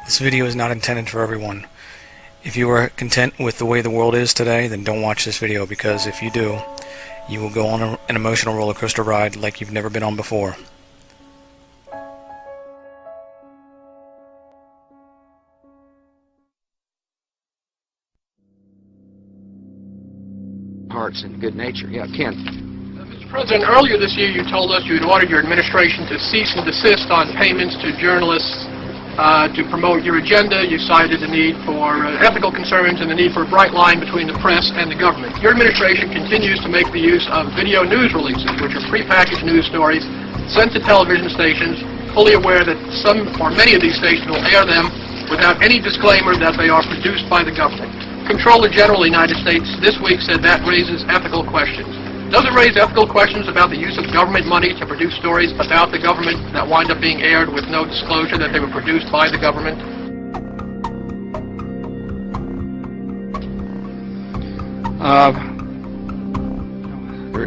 This video is not intended for everyone. If you are content with the way the world is today, then don't watch this video, because if you do, you will go on an emotional roller coaster ride like you've never been on before. Hearts and good nature. Yeah, Ken. Mr. President, earlier this year you told us you had ordered your administration to cease and desist on payments to journalists to promote your agenda. You cited the need for ethical concerns and the need for a bright line between the press and the government. Your administration continues to make the use of video news releases, which are prepackaged news stories sent to television stations, fully aware that some or many of these stations will air them without any disclaimer that they are produced by the government. Comptroller General of the United States this week said that raises ethical questions. Does it raise ethical questions about the use of government money to produce stories about the government that wind up being aired with no disclosure that they were produced by the government?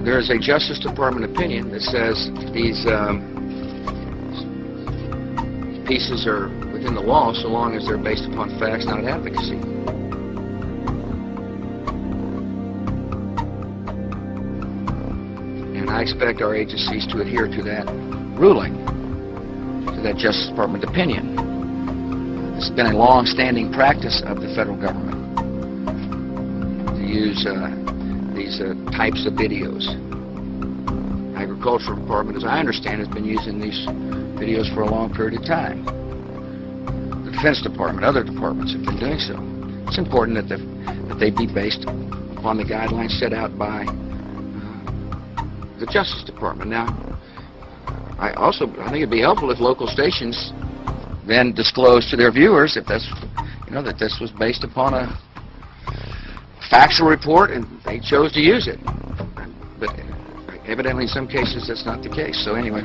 There's a Justice Department opinion that says these pieces are within the law so long as they're based upon facts, not advocacy. And I expect our agencies to adhere to that ruling, to that Justice Department opinion. It's been a long-standing practice of the federal government to use these types of videos. Agricultural Department, as I understand, has been using these videos for a long period of time. The Defense Department, other departments have been doing so. It's important that they be based upon the guidelines set out by the Justice Department. Now, I think it'd be helpful if local stations then disclose to their viewers if that's, that this was based upon a factual report and they chose to use it. But evidently in some cases that's not the case. So anyway.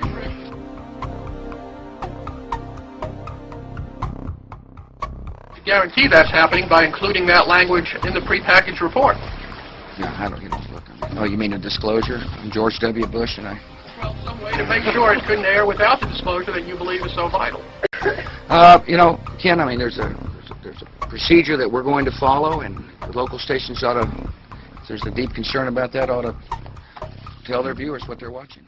To guarantee that's happening by including that language in the prepackaged report. No, I don't. Oh, you mean a disclosure? I'm George W. Bush, and I. Well, some way to make sure it couldn't air without the disclosure that you believe is so vital. Ken, I mean, there's a procedure that we're going to follow, and the local stations ought to, if there's a deep concern about that, ought to tell their viewers what they're watching.